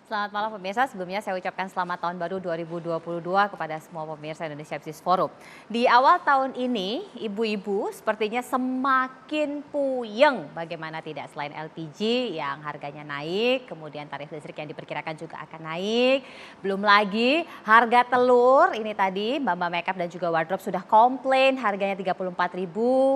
Selamat malam pemirsa, sebelumnya saya ucapkan selamat tahun baru 2022 kepada semua pemirsa Indonesia Business Forum. Di awal tahun ini, ibu-ibu sepertinya semakin puyeng. Bagaimana tidak, selain LPG yang harganya naik, kemudian tarif listrik yang diperkirakan juga akan naik. Belum lagi harga telur, ini tadi Mbak-mbak makeup dan juga wardrobe sudah komplain harganya 34.000,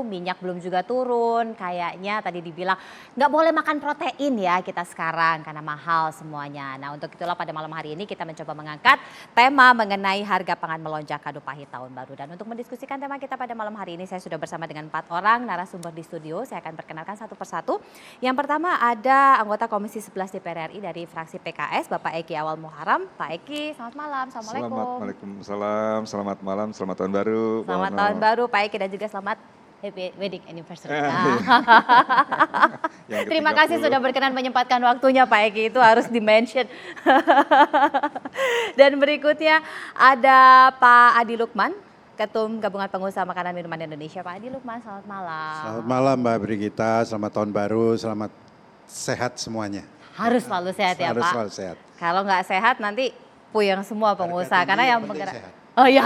minyak belum juga turun. Kayaknya tadi dibilang nggak boleh makan protein ya kita sekarang karena mahal semuanya. Nah, untuk itulah pada malam hari ini kita mencoba mengangkat tema mengenai harga pangan melonjak kado pahit tahun baru. Dan untuk mendiskusikan tema kita pada malam hari ini saya sudah bersama dengan 4 orang narasumber di studio. Saya akan perkenalkan satu persatu. Yang pertama ada anggota Komisi 11 DPR RI dari fraksi PKS, Bapak Eki Awal Muharam. Pak Eki, selamat malam. Assalamualaikum. Waalaikumsalam, selamat malam, selamat tahun baru. Selamat tahun baru Pak Eki dan juga selamat happy wedding anniversary. Terima kasih sudah berkenan menyempatkan waktunya Pak Eki, itu harus di-mention. Dan berikutnya ada Pak Adi Lukman, Ketum Gabungan Pengusaha Makanan Minuman Indonesia. Pak Adi Lukman, selamat malam. Selamat malam Mbak Brigita, selamat tahun baru, selamat sehat semuanya. Harus selalu sehat ya Harus Pak. selalu sehat. Kalau nggak sehat nanti puyeng semua pengusaha, karena yang penggerak. Sehat. Oh ya,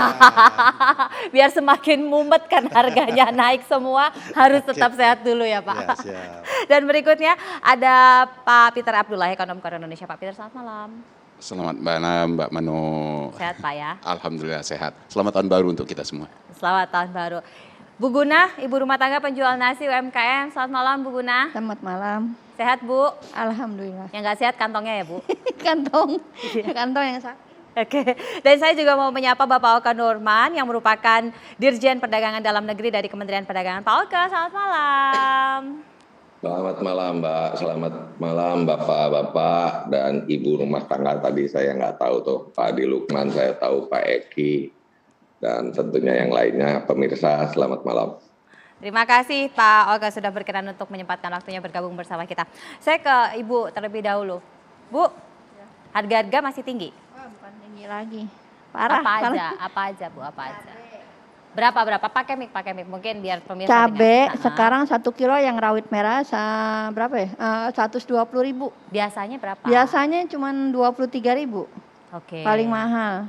biar semakin mumet kan harganya naik semua, harus tetap sehat dulu ya Pak. Ya, siap. Dan berikutnya ada Pak Peter Abdullah, Ekonom Korea Indonesia. Pak Peter, selamat malam. Selamat malam Mbak Mano. Sehat Pak ya? Alhamdulillah sehat. Selamat tahun baru untuk kita semua. Selamat tahun baru. Bu Guna, Ibu Rumah Tangga Penjual Nasi UMKM. Selamat malam Bu Guna. Selamat malam. Sehat Bu? Alhamdulillah. Yang nggak sehat kantongnya ya Bu? Kantong yang sakit. Oke, dan saya juga mau menyapa Bapak Oka Nurman yang merupakan Dirjen Perdagangan Dalam Negeri dari Kementerian Perdagangan. Pak Oka, selamat malam. Selamat malam Mbak, selamat malam Bapak-Bapak dan Ibu rumah tangga. Tadi saya nggak tahu tuh Pak Adi Lukman, saya tahu Pak Eki dan tentunya yang lainnya. Pemirsa, selamat malam. Terima kasih Pak Oka sudah berkenan untuk menyempatkan waktunya bergabung bersama kita. Saya ke Ibu terlebih dahulu. Bu, harga-harga masih tinggi? Bukan tinggi lagi. Parah. Apa aja Bu, apa aja? Berapa? Pakai mic. Mungkin biar pemirsa Cabe dengar. sekarang 1 kilo yang rawit merah berapa ya? 120.000. Biasanya berapa? Biasanya cuma 23.000. Oke. Paling mahal.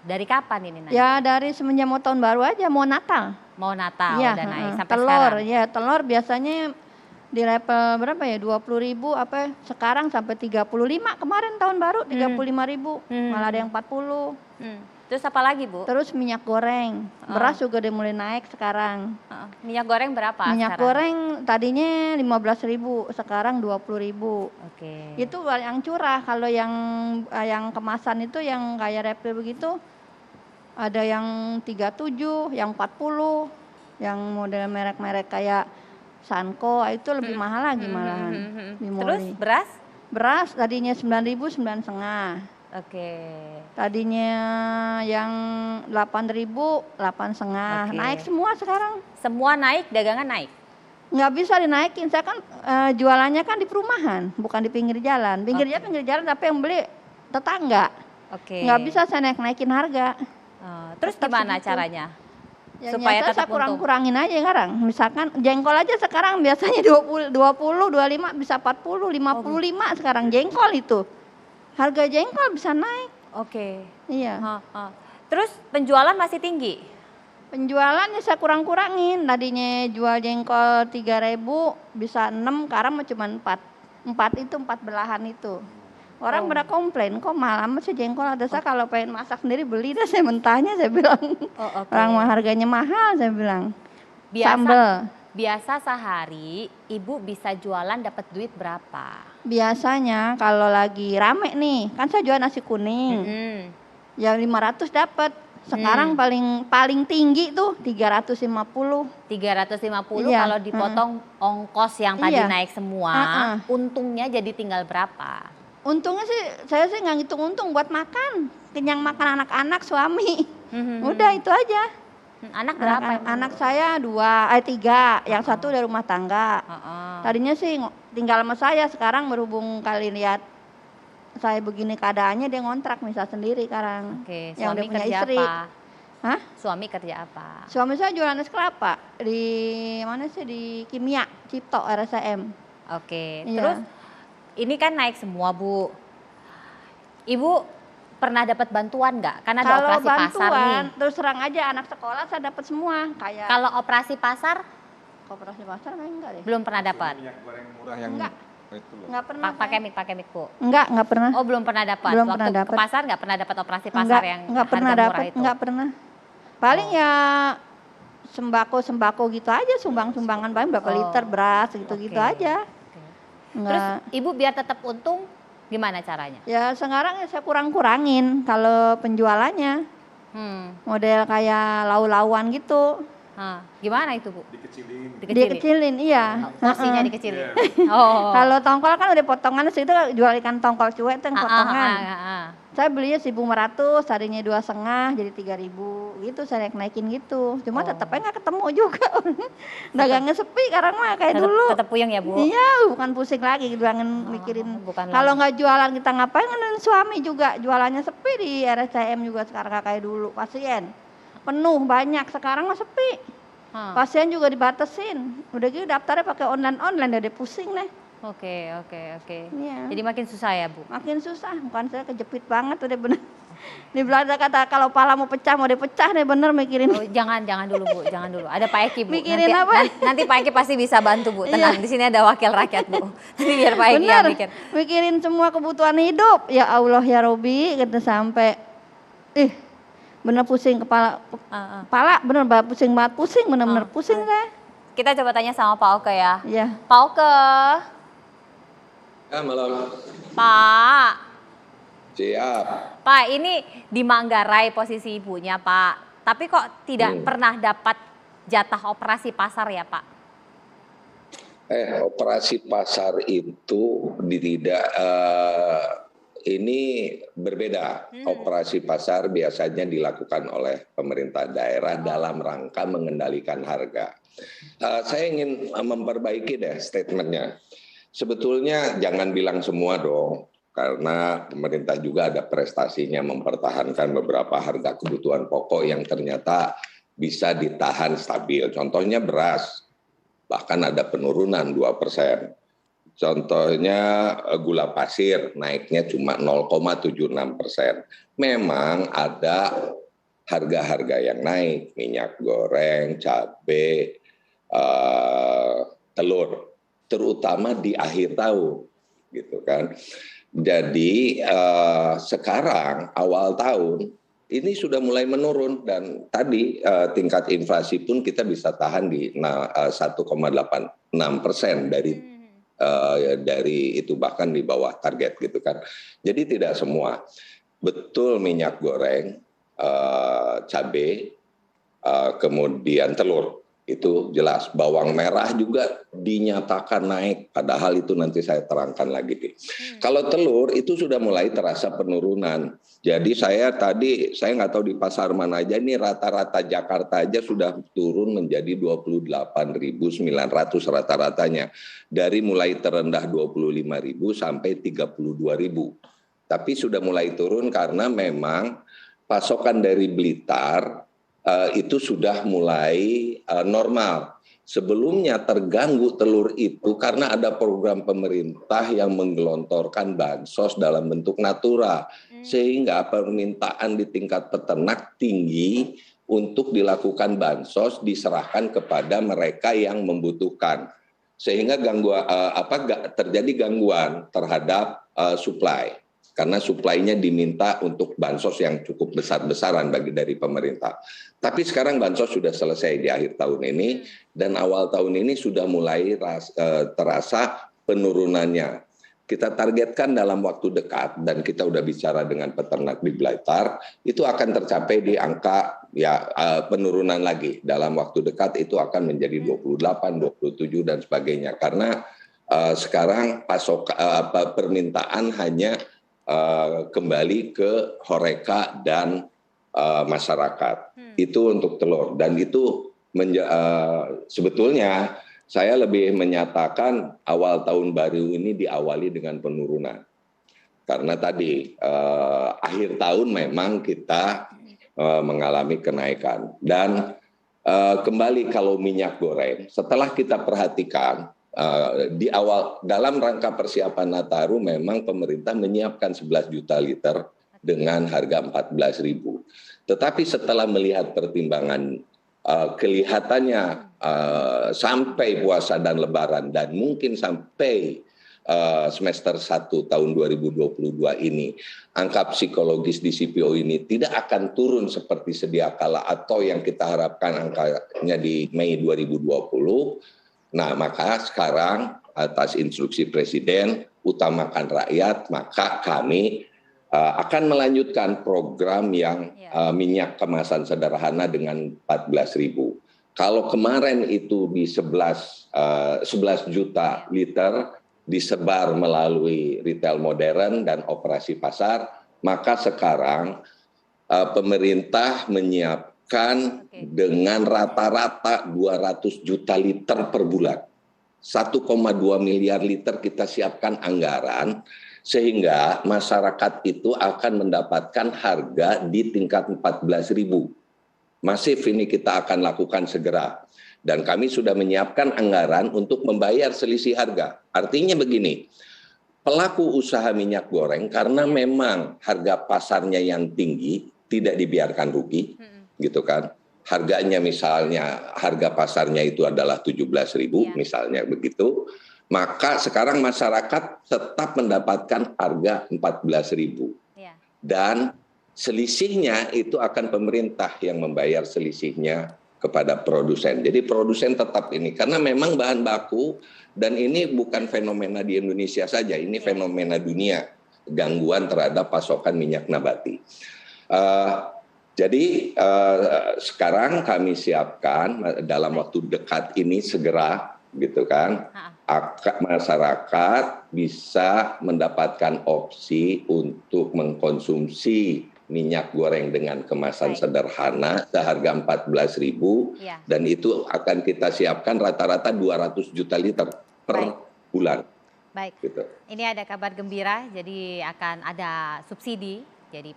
Dari kapan ini naik? Ya dari semenjak mau tahun baru aja, mau Natal. Mau Natal Ya, udah naik sampai telur, sekarang? ya telur biasanya di level berapa ya? 20.000 sekarang sampai 35 kemarin tahun baru 35.000. Malah ada yang 40. Terus apa lagi Bu? Terus minyak goreng, beras juga udah mulai naik sekarang. Minyak goreng berapa Minyak sekarang? goreng tadinya 15.000, sekarang 20.000. Oke. Itu yang curah. Kalau yang kemasan itu yang kayak refill begitu, ada yang 37, yang 40, yang model merek-merek kayak Sanko itu lebih mahal lagi malahan. Terus beras? Beras tadinya 9.000, 9,5. Oke. Tadinya yang 8.000, 8,5. Oke. Naik semua sekarang. Semua naik, dagangan naik? Nggak bisa dinaikin, saya kan jualannya kan di perumahan, bukan di pinggir jalan. Pinggir jalan tapi yang beli tetangga. Oke. Nggak bisa saya naikin harga. Terus Tetap gimana segitu. caranya? Ya, Supaya nyata tetap saya untung? kurang-kurangin aja sekarang. Misalkan jengkol aja sekarang biasanya 20, 25 bisa 40, 55 sekarang jengkol itu. Harga jengkol bisa naik. Oke. Iya. Terus penjualan masih tinggi? Penjualannya saya kurang-kurangin. Tadinya jual jengkol 3.000 bisa 6, sekarang cuma 4. 4 itu 4 belahan itu. Orang pada komplain, kok mahal amat sih jengkol. Ada saya kalau pengen masak sendiri beli dah saya mentahnya saya bilang. Oke. Orang harganya mahal saya bilang. Biasa, Sambel. biasa sehari ibu bisa jualan dapat duit berapa? Biasanya kalau lagi rame nih, kan saya jual nasi kuning. Ya 500 dapat. Sekarang paling tinggi tuh 350. 350 Iya, kalau dipotong ongkos yang tadi Iya. naik semua, untungnya jadi tinggal berapa? Untungnya sih saya sih nggak ngitung untung buat makan. Kenyang makan anak-anak suami. Udah itu aja. Anak berapa? Anak saya 3, yang satu dari rumah tangga. Tadinya sih tinggal sama saya, sekarang berhubung kali lihat saya begini keadaannya dia ngontrak misal sendiri sekarang. Oke, Yang udah suami punya kerja istri. apa? Hah? Suami kerja apa? Suami saya jualan es kelapa di mana sih, di Kimia, Cipto, RSM. Oke, Iya. terus ini kan naik semua Bu. Ibu pernah dapat bantuan nggak? Karena ada Kalau operasi pasar nih. bantuan, terus terang aja anak sekolah saya dapat semua. Kayak Kalau operasi pasar koperasi pasar kayak enggak deh. belum pernah dapat. Minyak goreng murah yang Enggak. itu loh. Enggak pernah. Pakai mic Bu. Enggak pernah. Oh, belum pernah dapat. Belum Waktu pernah ke dapat. pasar nggak pernah dapat operasi pasar yang enggak pernah harga murah dapat, itu. enggak pernah. Paling ya sembako gitu aja, sumbangan paling berapa Oh, liter beras gitu-gitu oke. aja. Terus Enggak. Ibu biar tetap untung gimana caranya? Ya sekarang ya saya kurang-kurangin kalau penjualannya. Model kayak lau-lauan gitu. Gimana itu Bu? Dikecilin. Dikecilin, iya. Porsinya dikecilin. Oh. Kalau tongkol kan udah potongan segitu, jual ikan tongkol cuek itu yang potongan. ah. Saya belinya 1.500, tadinya 2,5 jadi 3.000 gitu, saya naikin gitu. Cuma tetap aja nggak ketemu juga. Dagangnya sepi sekarang mah kayak dulu. Tetap puyeng ya Bu? Iya, bukan pusing lagi jangan mikirin. bukan Kalau lagi. nggak jualan kita ngapain? Kan suami juga jualannya sepi di RSCM juga sekarang nggak kayak dulu. Pasien penuh banyak, sekarang mah sepi. Pasien juga dibatasin. Udah gitu daftarnya pakai online udah pusing deh. Oke. Iya. Jadi makin susah ya Bu? Makin susah, bukan saya kejepit banget udah bener. Di Belanda kata kalau pala mau pecah mau dipecah deh bener mikirin. Oh, jangan dulu Bu, jangan dulu. Ada Pak Eki Bu. Mikirin nanti, apa? Nanti Pak Eki pasti bisa bantu Bu. Tenang, di sini ada wakil rakyat Bu. Nanti biar Pak Eki Bener, yang mikir. mikirin semua kebutuhan hidup. Ya Allah ya Robi, gitu sampai bener pusing kepala. Kepala bener pusing banget, bener-bener pusing deh. Kita coba tanya sama Pak Oke ya. Iya. Pak Oke, Ya, malam. Pak. Siap. Pak, ini di Manggarai posisi ibunya Pak. Tapi kok tidak pernah dapat jatah operasi pasar ya Pak? Operasi pasar itu ini berbeda. Operasi pasar biasanya dilakukan oleh pemerintah daerah dalam rangka mengendalikan harga. Saya ingin memperbaiki deh statementnya. Sebetulnya jangan bilang semua dong, karena pemerintah juga ada prestasinya mempertahankan beberapa harga kebutuhan pokok yang ternyata bisa ditahan stabil. Contohnya beras, bahkan ada penurunan 2%. Contohnya gula pasir naiknya cuma 0,76%. Memang ada harga-harga yang naik, minyak goreng, cabai, telur, terutama di akhir tahun, gitu kan. Jadi sekarang awal tahun ini sudah mulai menurun dan tadi tingkat inflasi pun kita bisa tahan di 1,86% dari itu, bahkan di bawah target gitu kan. Jadi tidak semua. Betul minyak goreng, cabai, kemudian telur. Itu jelas. Bawang merah juga dinyatakan naik, padahal itu nanti saya terangkan lagi. Kalau telur itu sudah mulai terasa penurunan. Jadi saya nggak tahu di pasar mana aja, ini rata-rata Jakarta aja sudah turun menjadi 28.900 rata-ratanya. Dari mulai terendah 25.000 sampai 32.000. Tapi sudah mulai turun karena memang pasokan dari Blitar itu sudah mulai normal. Sebelumnya terganggu telur itu karena ada program pemerintah yang menggelontorkan bansos dalam bentuk natura. Sehingga permintaan di tingkat peternak tinggi untuk dilakukan bansos diserahkan kepada mereka yang membutuhkan. Sehingga terjadi gangguan terhadap supply. Karena suplainya diminta untuk bansos yang cukup besar-besaran dari pemerintah. Tapi sekarang bansos sudah selesai di akhir tahun ini dan awal tahun ini sudah mulai terasa penurunannya. Kita targetkan dalam waktu dekat dan kita sudah bicara dengan peternak di Blitar, itu akan tercapai di angka penurunan lagi. Dalam waktu dekat itu akan menjadi 28, 27 dan sebagainya. Karena sekarang permintaan hanya kembali ke horeca dan masyarakat. Itu untuk telur dan itu sebetulnya saya lebih menyatakan awal tahun baru ini diawali dengan penurunan. Karena tadi akhir tahun memang kita mengalami kenaikan dan kembali kalau minyak goreng setelah kita perhatikan di awal dalam rangka persiapan Nataru memang pemerintah menyiapkan 11 juta liter dengan harga 14.000. Tetapi setelah melihat pertimbangan kelihatannya sampai puasa dan lebaran dan mungkin sampai semester 1 tahun 2022 ini, angka psikologis di CPO ini tidak akan turun seperti sedia kala atau yang kita harapkan angkanya di Mei 2020. Nah, maka sekarang atas instruksi Presiden, utamakan rakyat, maka kami akan melanjutkan program yang minyak kemasan sederhana dengan 14.000. Kalau kemarin itu di 11 juta liter, disebar melalui retail modern dan operasi pasar, maka sekarang pemerintah menyiapkan dengan rata-rata 200 juta liter per bulan. 1,2 miliar liter kita siapkan anggaran, sehingga masyarakat itu akan mendapatkan harga di tingkat 14.000. Masif ini kita akan lakukan segera. Dan kami sudah menyiapkan anggaran untuk membayar selisih harga. Artinya begini, pelaku usaha minyak goreng karena memang harga pasarnya yang tinggi, tidak dibiarkan rugi, gitu kan. Harganya misalnya, harga pasarnya itu adalah 17.000, misalnya begitu. Maka sekarang masyarakat tetap mendapatkan harga 14.000. Dan selisihnya itu akan pemerintah yang membayar selisihnya kepada produsen. Jadi produsen tetap ini, karena memang bahan baku, dan ini bukan fenomena di Indonesia saja, ini fenomena dunia, gangguan terhadap pasokan minyak nabati. Jadi sekarang kami siapkan dalam waktu dekat ini segera, gitu kan, masyarakat bisa mendapatkan opsi untuk mengkonsumsi minyak goreng dengan kemasan sederhana seharga 14.000 dan itu akan kita siapkan rata-rata 200 juta liter per bulan. Baik. Gitu. Ini ada kabar gembira, jadi akan ada subsidi, jadi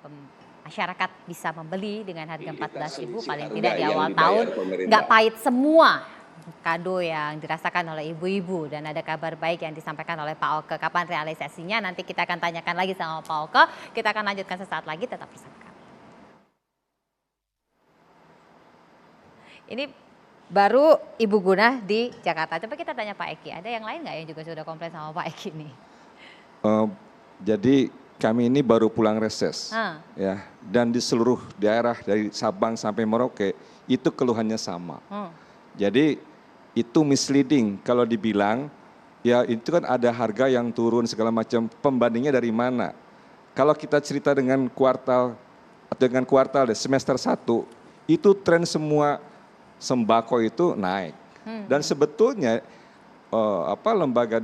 masyarakat bisa membeli dengan harga 14.000 paling tidak di awal tahun, nggak pahit semua kado yang dirasakan oleh ibu-ibu. Dan ada kabar baik yang disampaikan oleh Pak Oke. Kapan realisasinya? Nanti kita akan tanyakan lagi sama Pak Oke. Kita akan lanjutkan sesaat lagi, tetap bersama kami. Ini baru Ibu Guna di Jakarta. Coba kita tanya Pak Eki, ada yang lain nggak yang juga sudah komplain sama Pak Eki nih? Jadi kami ini baru pulang reses, ya, dan di seluruh daerah dari Sabang sampai Merauke itu keluhannya sama. Jadi itu misleading kalau dibilang, ya itu kan ada harga yang turun segala macam, pembandingnya dari mana? Kalau kita cerita dengan kuartal semester 1, itu tren semua sembako itu naik. Dan sebetulnya lembaga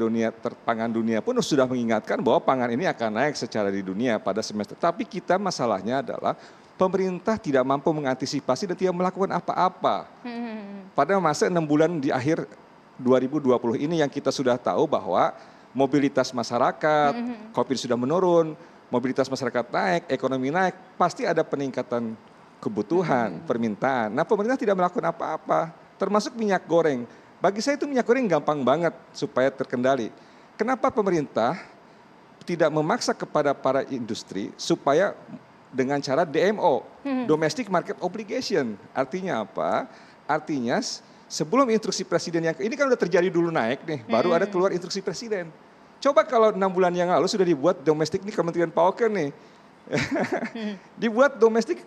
pangan dunia pun sudah mengingatkan bahwa pangan ini akan naik secara di dunia pada semester. Tapi kita masalahnya adalah pemerintah tidak mampu mengantisipasi dan tidak melakukan apa-apa. Pada masa 6 bulan di akhir 2020 ini yang kita sudah tahu bahwa mobilitas masyarakat, COVID sudah menurun, mobilitas masyarakat naik, ekonomi naik, pasti ada peningkatan kebutuhan, permintaan. Nah, pemerintah tidak melakukan apa-apa, termasuk minyak goreng. Bagi saya itu minyak goreng gampang banget supaya terkendali. Kenapa pemerintah tidak memaksa kepada para industri supaya dengan cara DMO, Domestic Market Obligation. Artinya apa? Artinya sebelum instruksi presiden yang ini kan udah terjadi dulu naik nih, baru ada keluar instruksi presiden. Coba kalau 6 bulan yang lalu sudah dibuat domestik nih, Kementerian Pak Oke nih. Dibuat Domestic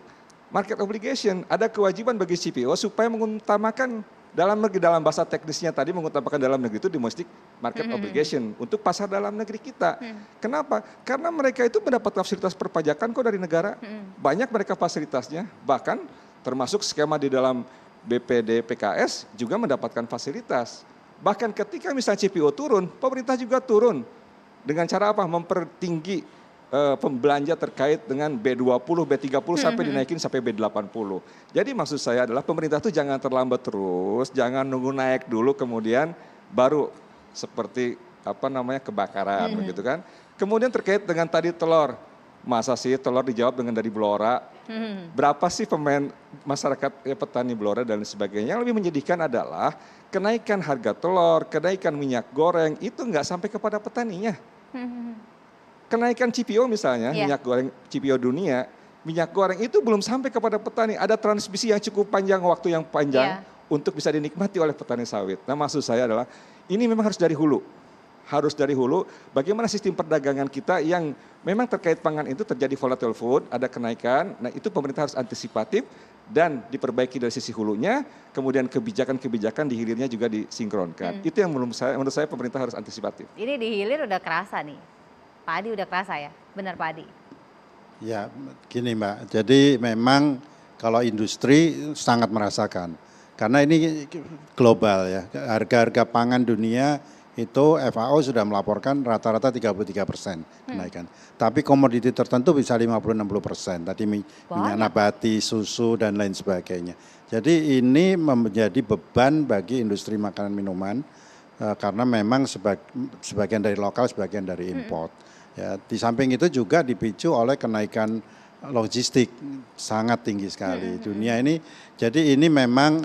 Market Obligation, ada kewajiban bagi CPO supaya mengutamakan dalam negeri, dalam bahasa teknisnya tadi mengutamakan dalam negeri itu Domestic Market Obligation untuk pasar dalam negeri kita. Kenapa? Karena mereka itu mendapat fasilitas perpajakan kok dari negara. Banyak mereka fasilitasnya, bahkan termasuk skema di dalam BPD PKS juga mendapatkan fasilitas. Bahkan ketika misalnya CPO turun, pemerintah juga turun. Dengan cara apa? Mempertinggi pembelanja terkait dengan B20, B30 sampai dinaikin sampai B80. Jadi maksud saya adalah pemerintah itu jangan terlambat terus, jangan nunggu naik dulu kemudian baru seperti kebakaran begitu kan. Kemudian terkait dengan tadi telur. Masa sih telur dijawab dengan dari Blora, Berapa sih pemain masyarakat petani Blora dan sebagainya. Yang lebih menyedihkan adalah kenaikan harga telur, kenaikan minyak goreng itu nggak sampai kepada petaninya. Kenaikan CPO misalnya, minyak goreng CPO dunia, minyak goreng itu belum sampai kepada petani. Ada transmisi yang cukup panjang, waktu yang panjang untuk bisa dinikmati oleh petani sawit. Nah maksud saya adalah ini memang harus dari hulu. Harus dari hulu, bagaimana sistem perdagangan kita yang memang terkait pangan itu terjadi volatile food, ada kenaikan, nah itu pemerintah harus antisipatif dan diperbaiki dari sisi hulunya, kemudian kebijakan-kebijakan di hilirnya juga disinkronkan. Itu yang menurut saya pemerintah harus antisipatif. Ini di hilir udah kerasa nih, Pak Adi udah kerasa ya, benar Pak Adi? Ya gini Mbak, jadi memang kalau industri sangat merasakan, karena ini global ya, harga-harga pangan dunia itu FAO sudah melaporkan rata-rata 33% kenaikan. Tapi komoditi tertentu bisa 50-60%. Tadi minyak nabati, susu dan lain sebagainya. Jadi ini menjadi beban bagi industri makanan minuman karena memang sebagian dari lokal, sebagian dari import. Ya, di samping itu juga dipicu oleh kenaikan logistik sangat tinggi sekali dunia ini. Jadi ini memang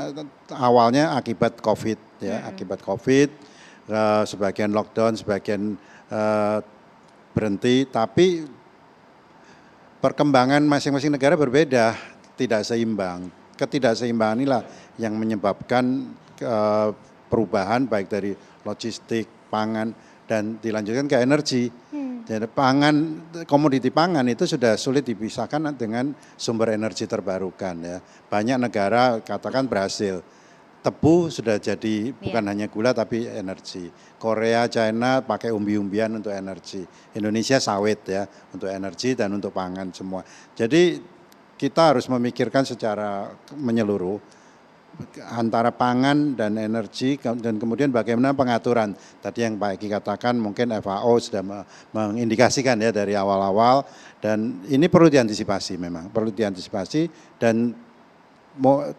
awalnya akibat COVID ya, akibat COVID. Sebagian lockdown, sebagian berhenti, tapi perkembangan masing-masing negara berbeda, tidak seimbang. Ketidakseimbangan inilah yang menyebabkan perubahan baik dari logistik, pangan, dan dilanjutkan ke energi. Jadi komoditi pangan itu sudah sulit dipisahkan dengan sumber energi terbarukan ya. Banyak negara katakan berhasil. Tebu sudah jadi bukan hanya gula tapi energi. Korea, China pakai umbi-umbian untuk energi. Indonesia sawit ya untuk energi dan untuk pangan semua. Jadi kita harus memikirkan secara menyeluruh antara pangan dan energi dan kemudian bagaimana pengaturan. Tadi yang Pak Eki katakan mungkin FAO sudah mengindikasikan ya dari awal-awal dan ini perlu diantisipasi memang. Perlu diantisipasi dan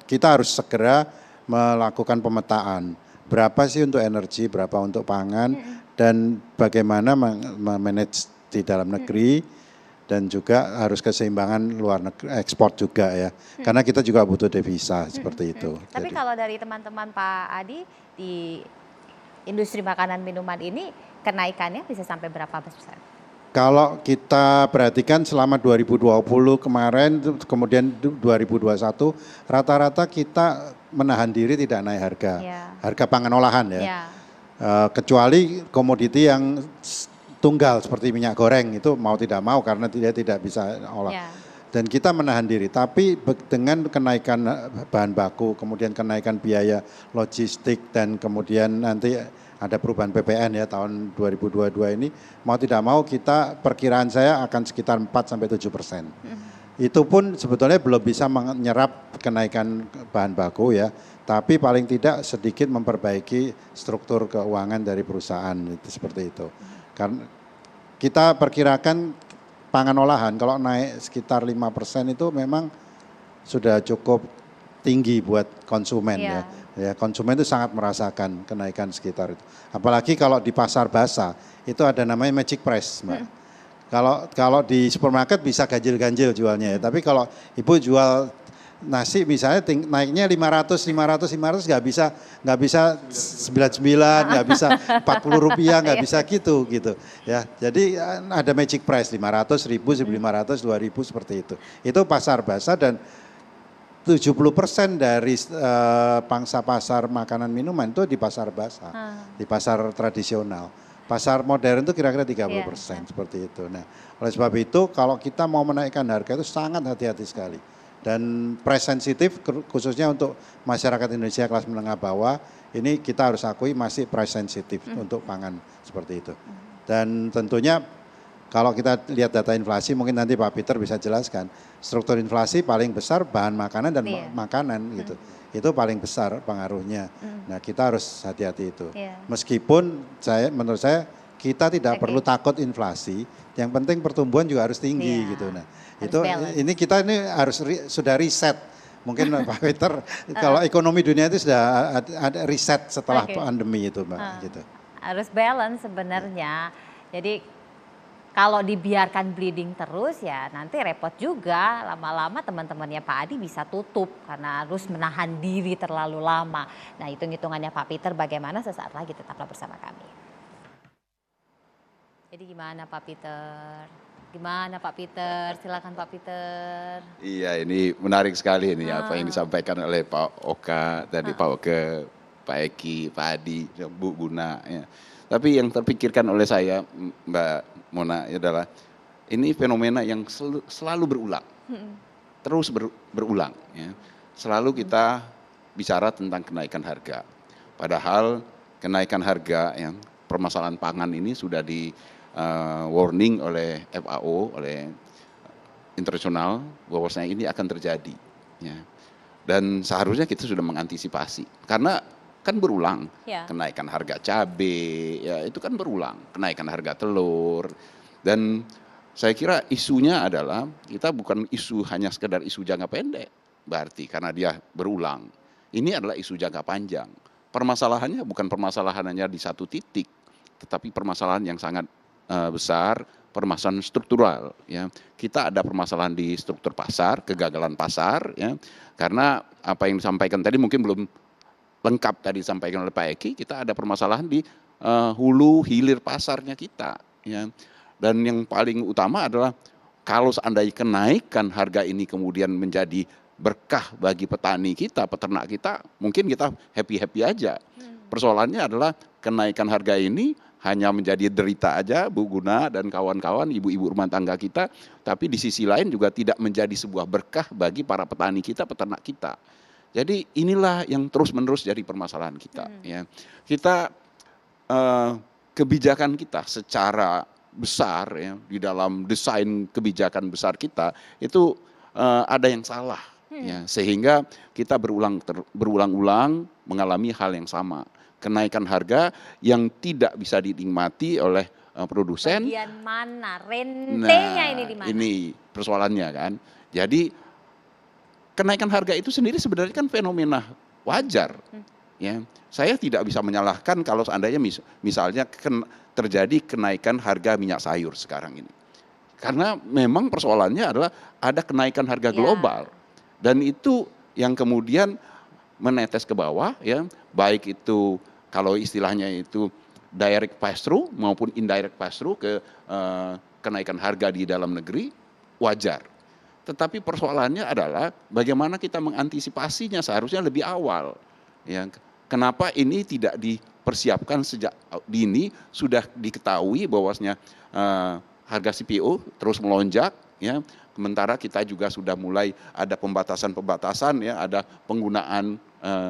kita harus segera melakukan pemetaan berapa sih untuk energi, berapa untuk pangan dan bagaimana manage di dalam negeri dan juga harus keseimbangan luar negeri, ekspor juga ya karena kita juga butuh devisa seperti itu. Tapi kalau dari teman-teman Pak Adi di industri makanan minuman ini kenaikannya bisa sampai berapa persen? Kalau kita perhatikan selama 2020 kemarin kemudian 2021 rata-rata kita menahan diri tidak naik harga, harga pangan olahan ya. Kecuali komoditi yang tunggal seperti minyak goreng itu mau tidak mau karena dia tidak bisa olah. Dan kita menahan diri, tapi dengan kenaikan bahan baku, kemudian kenaikan biaya logistik dan kemudian nanti ada perubahan PPN ya tahun 2022 ini, mau tidak mau kita perkiraan saya akan sekitar 4-7%. Itu pun sebetulnya belum bisa menyerap kenaikan bahan baku ya, tapi paling tidak sedikit memperbaiki struktur keuangan dari perusahaan itu seperti itu. Karena kita perkirakan pangan olahan kalau naik sekitar 5% itu memang sudah cukup tinggi buat konsumen ya. Ya, konsumen itu sangat merasakan kenaikan sekitar itu. Apalagi kalau di pasar basah itu ada namanya magic price, Mbak. Kalau di supermarket bisa ganjil-ganjil jualnya ya, tapi kalau ibu jual nasi misalnya naiknya 500 nggak bisa 99, nggak bisa 40 rupiah, nggak bisa gitu ya. Jadi ada magic price 500, 1000, 1500, 2000 seperti itu. Itu pasar basah dan 70% dari pangsa pasar makanan minuman itu di pasar basah, di pasar tradisional. Pasar modern itu kira-kira 30% seperti itu. Nah, oleh sebab itu kalau kita mau menaikkan harga itu sangat hati-hati sekali. Dan price sensitif khususnya untuk masyarakat Indonesia kelas menengah bawah, ini kita harus akui masih price sensitif untuk pangan seperti itu. Dan tentunya kalau kita lihat data inflasi mungkin nanti Pak Peter bisa jelaskan. Struktur inflasi paling besar bahan makanan dan makanan gitu. Itu paling besar pengaruhnya. Nah kita harus hati-hati itu. Meskipun menurut saya kita tidak perlu takut inflasi, yang penting pertumbuhan juga harus tinggi gitu. Nah ini kita harus sudah riset. Mungkin Pak Peter kalau ekonomi dunia itu sudah ada riset setelah pandemi itu Mbak. Gitu. Harus balance sebenarnya. Jadi Kalau dibiarkan bleeding terus ya nanti repot juga, lama-lama teman-temannya Pak Adi bisa tutup karena harus menahan diri terlalu lama. Nah, hitung-hitungannya Pak Peter bagaimana sesaat lagi, tetaplah bersama kami. Jadi gimana Pak Peter? Gimana Pak Peter? Silakan Pak Peter. Iya, ini menarik sekali ini apa yang disampaikan oleh Pak Oka, tadi Pak Oke, Pak Eki, Pak Adi, Bu Guna. Ya. Tapi yang terpikirkan oleh saya, Mbak Mona, adalah ini fenomena yang selalu berulang, terus berulang. Ya. Selalu kita bicara tentang kenaikan harga. Padahal kenaikan harga, yang permasalahan pangan ini sudah di warning oleh FAO, oleh internasional, bahwasanya ini akan terjadi. Ya. Dan seharusnya kita sudah mengantisipasi, karena kan berulang, kenaikan harga cabai, ya itu kan berulang, kenaikan harga telur, dan saya kira isunya adalah kita bukan isu hanya sekedar isu jangka pendek, berarti karena dia berulang, ini adalah isu jangka panjang. Permasalahannya bukan permasalahan hanya di satu titik, tetapi permasalahan yang sangat besar, permasalahan struktural. Ya, kita ada permasalahan di struktur pasar, kegagalan pasar, ya, karena apa yang disampaikan tadi mungkin belum lengkap tadi disampaikan oleh Pak Eki, kita ada permasalahan di hulu hilir pasarnya kita. Ya. Dan yang paling utama adalah kalau seandainya kenaikan harga ini kemudian menjadi berkah bagi petani kita, peternak kita, mungkin kita happy-happy aja. Persoalannya adalah kenaikan harga ini hanya menjadi derita aja, Bu Guna dan kawan-kawan, ibu-ibu rumah tangga kita, tapi di sisi lain juga tidak menjadi sebuah berkah bagi para petani kita, peternak kita. Jadi inilah yang terus-menerus jadi permasalahan kita. Ya. Kita kebijakan kita secara besar, ya, di dalam desain kebijakan besar kita itu ada yang salah, ya, sehingga kita berulang-ulang mengalami hal yang sama, kenaikan harga yang tidak bisa dinikmati oleh produsen. Bagian mana rentenya ini di mana? Ini persoalannya kan. Jadi kenaikan harga itu sendiri sebenarnya kan fenomena wajar. Ya, saya tidak bisa menyalahkan kalau seandainya misalnya terjadi kenaikan harga minyak sayur sekarang ini. Karena memang persoalannya adalah ada kenaikan harga global. Dan itu yang kemudian menetes ke bawah, ya, baik itu kalau istilahnya itu direct pass through maupun indirect pass through ke kenaikan harga di dalam negeri, wajar. Tetapi persoalannya adalah bagaimana kita mengantisipasinya seharusnya lebih awal. Ya, kenapa ini tidak dipersiapkan sejak dini, sudah diketahui bahwasanya harga CPO terus melonjak, ya. Sementara kita juga sudah mulai ada pembatasan-pembatasan, ya, ada penggunaan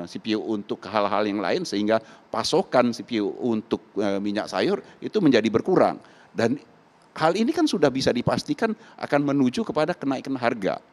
CPO untuk hal-hal yang lain sehingga pasokan CPO untuk minyak sayur itu menjadi berkurang. Dan hal ini kan sudah bisa dipastikan akan menuju kepada kenaikan harga.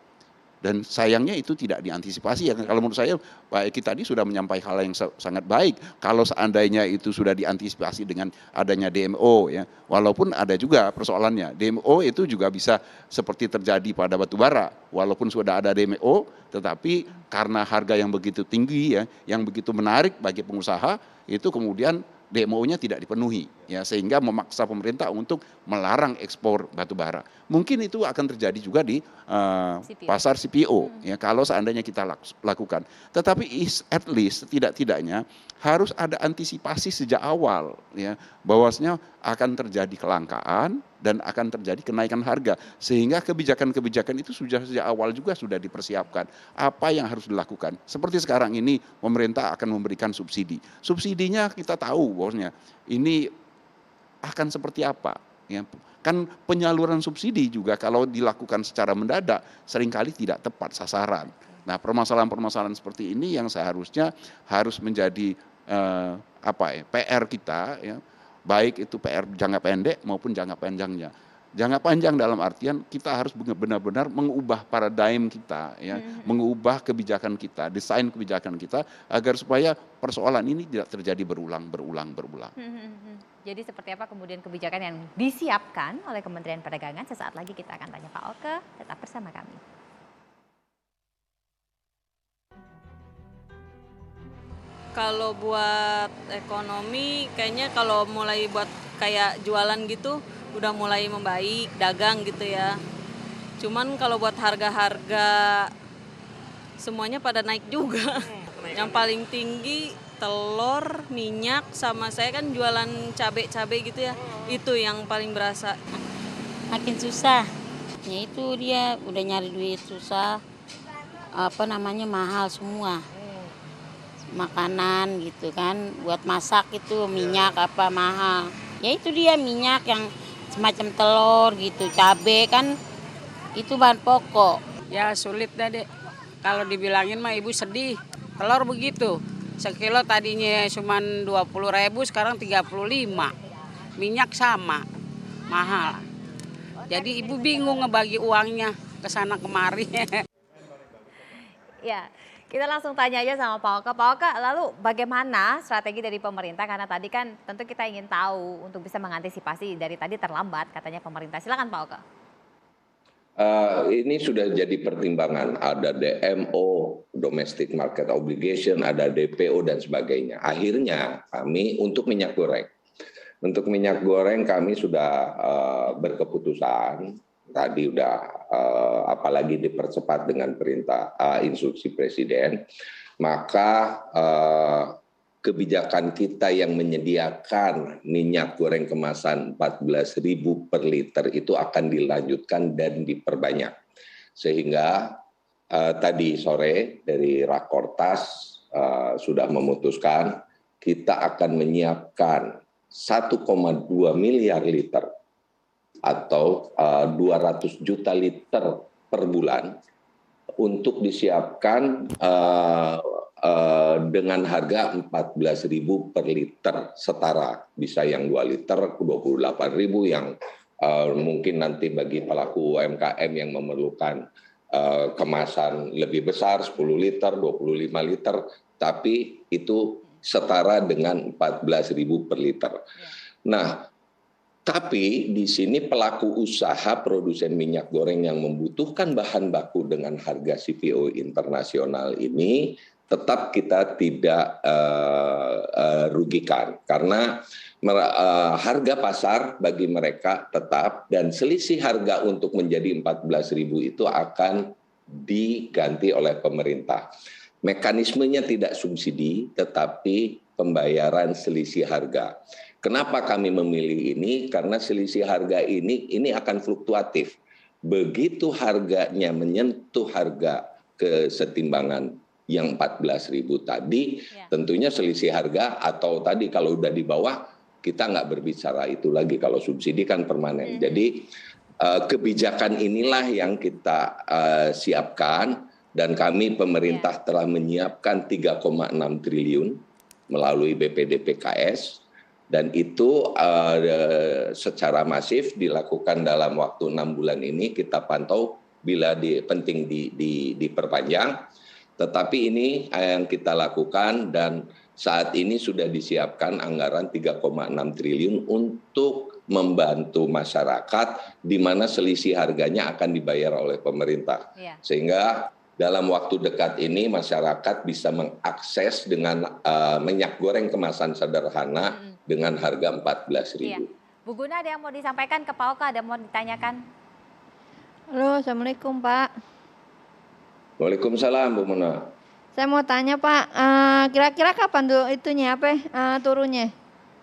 Dan sayangnya itu tidak diantisipasi. Ya, kalau menurut saya Pak Eki tadi sudah menyampaikan hal yang sangat baik. Kalau seandainya itu sudah diantisipasi dengan adanya DMO, ya, walaupun ada juga persoalannya. DMO itu juga bisa seperti terjadi pada batu bara. Walaupun sudah ada DMO, tetapi karena harga yang begitu tinggi, ya, yang begitu menarik bagi pengusaha, itu kemudian DMO-nya tidak dipenuhi, ya, sehingga memaksa pemerintah untuk melarang ekspor batu bara. Mungkin itu akan terjadi juga di pasar CPO, ya, kalau seandainya kita lakukan. Tetapi at least tidak-tidaknya harus ada antisipasi sejak awal, ya, bahwasanya akan terjadi kelangkaan dan akan terjadi kenaikan harga, sehingga kebijakan-kebijakan itu sudah sejak awal juga sudah dipersiapkan. Apa yang harus dilakukan? Seperti sekarang ini pemerintah akan memberikan subsidi. Subsidinya kita tahu bahwasanya ini akan seperti apa, ya. Kan penyaluran subsidi juga kalau dilakukan secara mendadak seringkali tidak tepat sasaran. Nah, permasalahan-permasalahan seperti ini yang seharusnya harus menjadi PR kita, ya, baik itu PR jangka pendek maupun jangka panjangnya. Jangka panjang dalam artian kita harus benar-benar mengubah paradigm kita, ya, mengubah kebijakan kita, desain kebijakan kita agar supaya persoalan ini tidak terjadi berulang. Jadi seperti apa kemudian kebijakan yang disiapkan oleh Kementerian Perdagangan? Sesaat lagi kita akan tanya Pak Oke, tetap bersama kami. Kalau buat ekonomi kayaknya kalau mulai buat kayak jualan gitu udah mulai membaik, dagang gitu ya. Cuman kalau buat harga-harga semuanya pada naik juga. Yang paling tinggi telur, minyak, sama saya kan jualan cabai gitu ya. Itu yang paling berasa. Makin susah. Ya itu dia udah nyari duit susah. Mahal semua. Makanan gitu kan, buat masak itu minyak mahal. Ya itu dia minyak yang semacam telur gitu, cabai kan itu bahan pokok. Ya sulit dah dek. Kalau dibilangin mah ibu sedih. Telur begitu. Sekilo tadinya cuma 20.000, sekarang 35. Minyak sama, mahal. Jadi ibu bingung ngebagi uangnya ke sana kemari. Ya, kita langsung tanya aja sama Pak Oka. Pak Oka, lalu bagaimana strategi dari pemerintah? Karena tadi kan tentu kita ingin tahu untuk bisa mengantisipasi dari tadi terlambat katanya pemerintah. Silakan Pak Oka. Ini sudah jadi pertimbangan, ada DMO, Domestic Market Obligation, ada DPO dan sebagainya. Akhirnya kami untuk minyak goreng kami sudah berkeputusan, tadi udah apalagi dipercepat dengan perintah instruksi Presiden, maka kebijakan kita yang menyediakan minyak goreng kemasan 14.000 per liter itu akan dilanjutkan dan diperbanyak. Sehingga tadi sore dari Rakortas sudah memutuskan kita akan menyiapkan 1,2 miliar liter atau 200 juta liter per bulan untuk disiapkan dengan harga 14.000 per liter setara, bisa yang 2 liter 28.000, yang mungkin nanti bagi pelaku UMKM yang memerlukan kemasan lebih besar 10 liter, 25 liter, tapi itu setara dengan 14.000 per liter. Nah, tapi di sini pelaku usaha produsen minyak goreng yang membutuhkan bahan baku dengan harga CPO internasional ini tetap kita tidak rugikan, karena harga pasar bagi mereka tetap, dan selisih harga untuk menjadi 14.000 itu akan diganti oleh pemerintah. Mekanismenya tidak subsidi, tetapi pembayaran selisih harga. Kenapa kami memilih ini? Karena selisih harga ini akan fluktuatif. Begitu harganya menyentuh harga kesetimbangan yang 14.000 tadi, tentunya selisih harga, atau tadi kalau udah di bawah, kita nggak berbicara itu lagi, kalau subsidi kan permanen. Jadi kebijakan inilah yang kita siapkan, dan kami pemerintah telah menyiapkan 3,6 triliun melalui BPDPKS, dan itu secara masif dilakukan dalam waktu 6 bulan ini. Kita pantau bila penting diperpanjang. Tetapi ini yang kita lakukan, dan saat ini sudah disiapkan anggaran 3,6 triliun untuk membantu masyarakat, di mana selisih harganya akan dibayar oleh pemerintah. Sehingga dalam waktu dekat ini masyarakat bisa mengakses dengan minyak goreng kemasan sederhana dengan harga 14.000. Bu Guna, ada yang mau disampaikan ke Pak Oka, ada yang mau ditanyakan? Halo, Assalamualaikum Pak. Waalaikumsalam Bu Muna. Saya mau tanya Pak, kira-kira kapan tuh itunya turunnya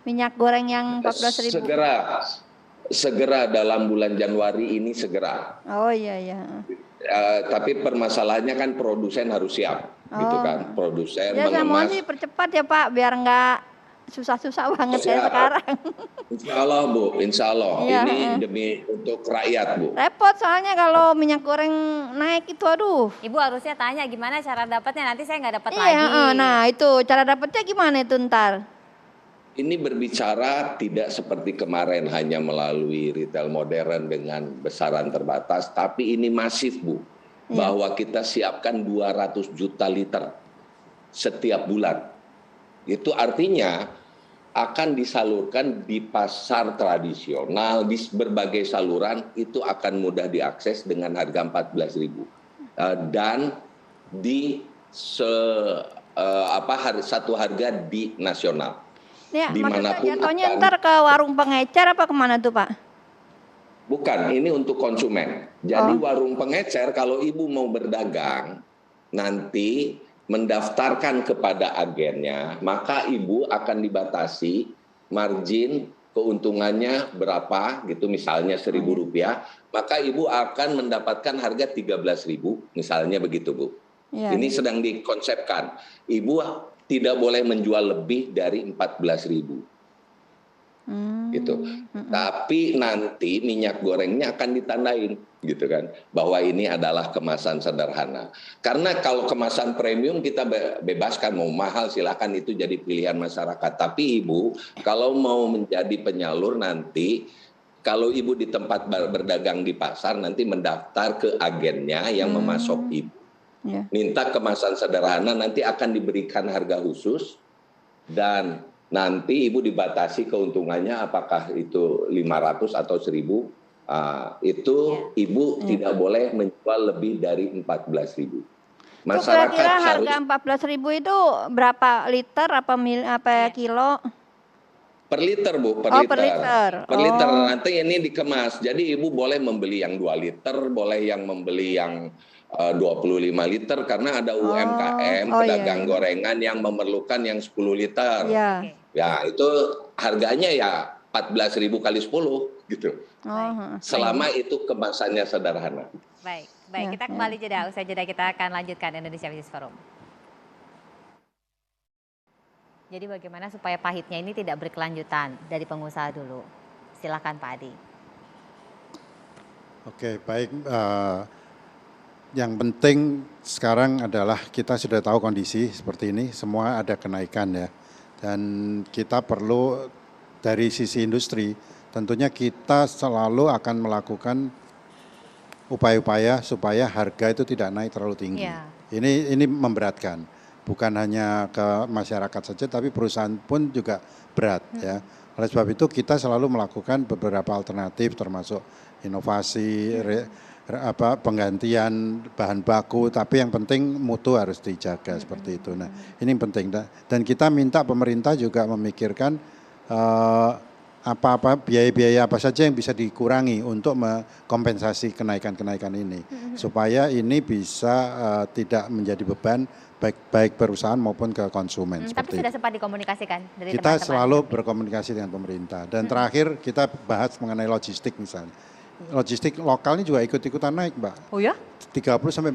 minyak goreng yang 14.000? Segera dalam bulan Januari ini segera. Oh iya. Tapi permasalahannya kan produsen harus siap, gitu kan? Produsen ya, mengemas. Saya mau sih percepat ya Pak, biar nggak susah-susah banget ya sekarang. Insya Allah Bu, insya Allah. Ya, ini demi untuk rakyat Bu. Repot soalnya kalau minyak goreng naik itu, aduh. Ibu harusnya tanya gimana cara dapatnya, nanti saya nggak dapat Iya, lagi. nah itu cara dapatnya gimana itu ntar? Ini berbicara tidak seperti kemarin hanya melalui retail modern dengan besaran terbatas, tapi ini masif Bu. Bahwa kita siapkan 200 juta liter setiap bulan. Itu artinya akan disalurkan di pasar tradisional, di berbagai saluran, itu akan mudah diakses dengan harga 14.000. Dan di satu harga di nasional. Ya, maksudnya jatuhnya ntar ke warung pengecer apa kemana tuh Pak? Bukan, ini untuk konsumen. Jadi warung pengecer kalau ibu mau berdagang, nanti mendaftarkan kepada agennya, maka ibu akan dibatasi margin keuntungannya berapa gitu, misalnya Rp1.000, maka ibu akan mendapatkan harga 13.000, misalnya begitu Bu. Ya, Ini sedang dikonsepkan. Ibu tidak boleh menjual lebih dari 14.000. Gitu. Tapi nanti minyak gorengnya akan ditandain gitu kan, bahwa ini adalah kemasan sederhana. Karena kalau kemasan premium kita bebaskan, mau mahal silakan, itu jadi pilihan masyarakat. Tapi ibu kalau mau menjadi penyalur nanti, kalau ibu di tempat berdagang di pasar nanti mendaftar ke agennya yang memasok ibu. Minta kemasan sederhana, nanti akan diberikan harga khusus dan nanti ibu dibatasi keuntungannya apakah itu 500 atau 1.000. Itu ibu tidak boleh menjual lebih dari 14.000. Masyarakat kira-kira harga 14.000 itu berapa liter apa kilo? Per liter Bu, per liter. Per liter nanti ini dikemas. Jadi ibu boleh membeli yang 2 liter, boleh yang membeli yang 25 liter karena ada UMKM pedagang gorengan yang memerlukan yang 10 liter. Ya, itu harganya ya 14.000 kali 10 gitu. Selama itu kemasannya sederhana. Baik, kita kembali jeda. Usai jeda kita akan lanjutkan Indonesia Business Forum. Jadi bagaimana supaya pahitnya ini tidak berkelanjutan dari pengusaha dulu? Silakan Pak Adi. Oke, baik. Yang penting sekarang adalah kita sudah tahu kondisi seperti ini, semua ada kenaikan ya. Dan kita perlu dari sisi industri, tentunya kita selalu akan melakukan upaya-upaya supaya harga itu tidak naik terlalu tinggi. Ini memberatkan, bukan hanya ke masyarakat saja, tapi perusahaan pun juga berat ya. Oleh sebab itu kita selalu melakukan beberapa alternatif termasuk inovasi, penggantian bahan baku, tapi yang penting mutu harus dijaga seperti itu. Nah, ini penting dan kita minta pemerintah juga memikirkan biaya-biaya apa saja yang bisa dikurangi untuk mengkompensasi kenaikan-kenaikan ini, supaya ini bisa tidak menjadi beban baik perusahaan maupun ke konsumen. Tapi sudah sempat dikomunikasikan dari kita teman-teman. selalu berkomunikasi dengan pemerintah dan terakhir kita bahas mengenai logistik misalnya. Logistik lokal ini juga ikut-ikutan naik, Mbak. Oh ya? 30-40%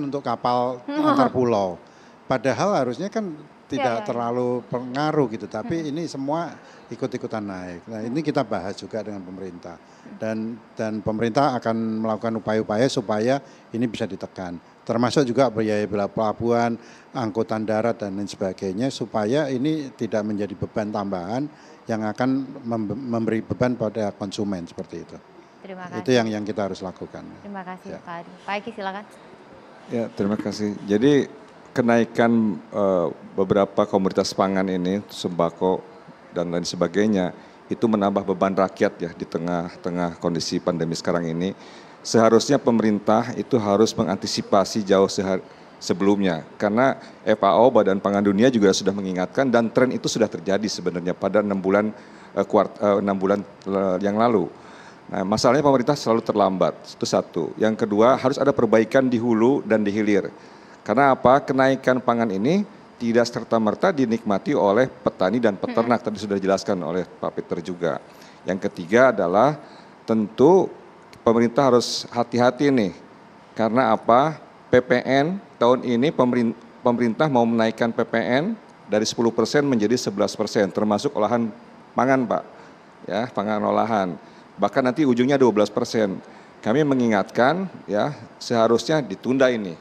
untuk kapal antar pulau. Padahal harusnya kan tidak terlalu pengaruh gitu, tapi ini semua ikut-ikutan naik. Nah, ini kita bahas juga dengan pemerintah. Dan pemerintah akan melakukan upaya-upaya supaya ini bisa ditekan. Termasuk juga biaya pelabuhan, angkutan darat dan lain sebagainya supaya ini tidak menjadi beban tambahan yang akan memberi beban pada konsumen seperti itu. Terima kasih. Itu yang kita harus lakukan. Terima kasih Pak Adi. Pak Eki silakan. Ya, terima kasih. Jadi kenaikan beberapa komoditas pangan ini, sembako dan lain sebagainya, itu menambah beban rakyat ya di tengah-tengah kondisi pandemi sekarang ini. Seharusnya pemerintah itu harus mengantisipasi jauh sebelumnya. Karena FAO, Badan Pangan Dunia juga sudah mengingatkan dan tren itu sudah terjadi sebenarnya pada 6 bulan yang lalu. Nah, masalahnya pemerintah selalu terlambat, itu satu. Yang kedua, harus ada perbaikan di hulu dan di hilir. Karena apa? Kenaikan pangan ini tidak serta-merta dinikmati oleh petani dan peternak, tadi sudah dijelaskan oleh Pak Peter juga. Yang ketiga adalah tentu pemerintah harus hati-hati nih. Karena apa? PPN tahun ini pemerintah mau menaikkan PPN dari 10% menjadi 11%, termasuk olahan pangan, Pak. Ya, pangan olahan. Bahkan nanti ujungnya 12%. Kami mengingatkan ya seharusnya ditunda ini.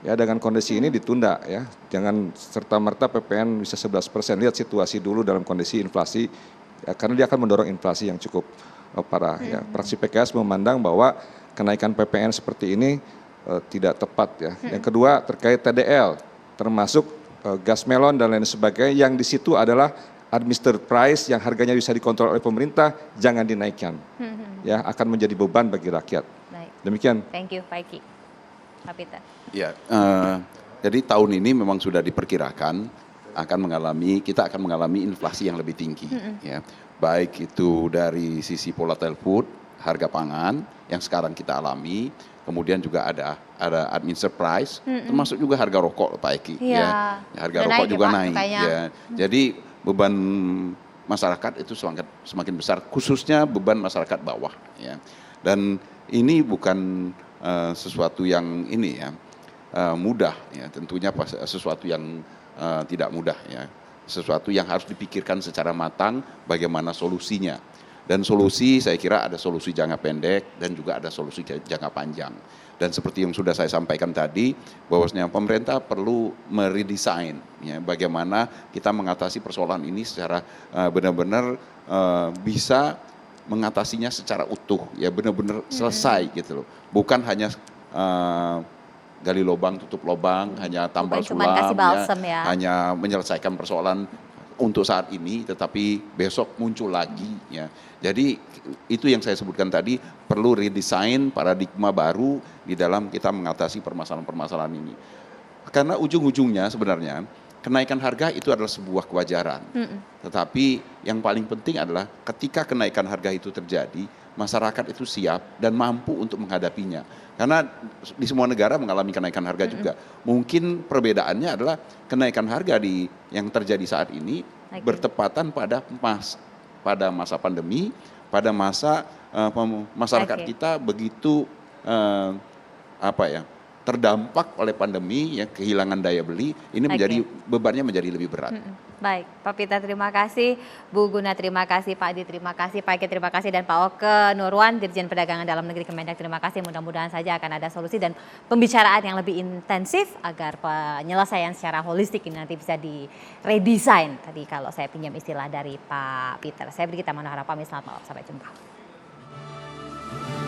Ya, dengan kondisi ini ditunda ya. Jangan serta-merta PPN bisa 11%. Lihat situasi dulu dalam kondisi inflasi ya, karena dia akan mendorong inflasi yang cukup parah ya. Fraksi PKS memandang bahwa kenaikan PPN seperti ini tidak tepat ya. Yang kedua terkait TDL termasuk gas melon dan lain sebagainya yang di situ adalah administered price yang harganya bisa dikontrol oleh pemerintah, jangan dinaikkan. Ya, akan menjadi beban bagi rakyat. Baik. Demikian. Thank you, Pak Eki. Pak Peter. Ya, jadi tahun ini memang sudah diperkirakan kita akan mengalami inflasi yang lebih tinggi. Ya, baik itu dari sisi volatile food harga pangan yang sekarang kita alami, kemudian juga ada admin surprise, termasuk juga harga rokok Pak Eki. Iya. Harga Udah rokok naik ya, juga Pak, naik. kayaknya. Ya. Jadi beban masyarakat itu semakin besar, khususnya beban masyarakat bawah. Ya. Dan ini bukan sesuatu yang ini ya mudah, ya. Tentunya sesuatu yang tidak mudah, ya. Sesuatu yang harus dipikirkan secara matang bagaimana solusinya. Dan solusi saya kira ada solusi jangka pendek dan juga ada solusi jangka panjang. Dan seperti yang sudah saya sampaikan tadi, bahwasanya pemerintah perlu meredesain ya, bagaimana kita mengatasi persoalan ini secara benar-benar bisa mengatasinya secara utuh, ya benar-benar selesai gitu loh. Bukan hanya gali lubang tutup lubang, hanya tambal sulam, kasih balsem ya. hanya menyelesaikan persoalan untuk saat ini, tetapi besok muncul lagi ya. Jadi itu yang saya sebutkan tadi, perlu redesign paradigma baru di dalam kita mengatasi permasalahan-permasalahan ini. Karena ujung-ujungnya sebenarnya kenaikan harga itu adalah sebuah kewajaran. Tetapi yang paling penting adalah ketika kenaikan harga itu terjadi, masyarakat itu siap dan mampu untuk menghadapinya. Karena di semua negara mengalami kenaikan harga juga. Mungkin perbedaannya adalah kenaikan harga yang terjadi saat ini bertepatan pada masa pandemi, pada masa masyarakat kita begitu terdampak oleh pandemi, ya kehilangan daya beli, ini bebannya menjadi lebih berat. Baik, Pak Peter terima kasih, Bu Guna terima kasih, Pak Adi terima kasih, Pak Eki terima kasih, dan Pak Oke Nurwan, Dirjen Perdagangan Dalam Negeri Kemendak terima kasih. Mudah-mudahan saja akan ada solusi dan pembicaraan yang lebih intensif agar penyelesaian secara holistik ini nanti bisa diredesain. Tadi kalau saya pinjam istilah dari Pak Peter. Saya Brigita Manohara pamit, selamat malam, sampai jumpa.